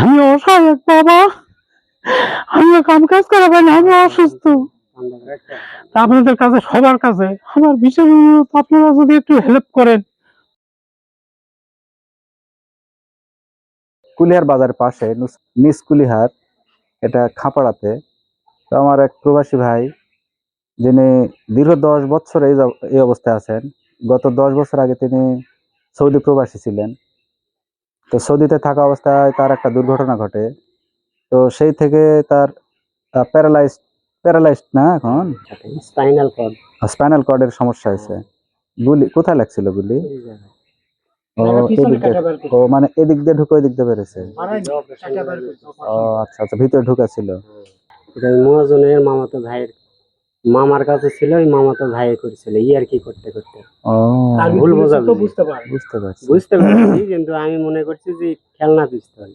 আমি অসহায় বাবা, আমি কাম কাজ করা পারি না, আমি অসুস্থ। তা আপনাদের কাছে, সবার কাছে আমার বিশেষ অনুরোধ, আপনারা যদি একটু হেল্প করেন। কুলিহার বাজারের পাশে নিচ কুলিহার, এটা খাপাড়াতে। তো আমার এক প্রবাসী ভাই, যিনি দীর্ঘ 10 বছর এই অবস্থায় আছেন। গত 10 বছর আগে তিনি সৌদি প্রবাসী ছিলেন। তো সৌদিতে থাকা অবস্থায় তার একটা দুর্ঘটনা ঘটে। তো সেই থেকে তার প্যারালাইজড না, এখন স্পাইনাল কর্ডের সমস্যা হয়েছে। গুলি কোথায় লাগছিল? গুলি ও এদিক দিয়ে, ও মানে এদিক দিয়ে ঢুকে ওই দিক দিয়ে বেরোছে। ও আচ্ছা আচ্ছা, ভিতরে ঢুকা ছিল। মহাজনের মামাতো ভাইয়ের মামার কাছে ছিল, ওই মামাতো ভাই করেছিল আর কি করতে করতে। ও ভুল বোঝা, বুঝতে পারছি। বুঝতে পারছি, কিন্তু আমি মনে করছি যে খেলনা পিস্তল।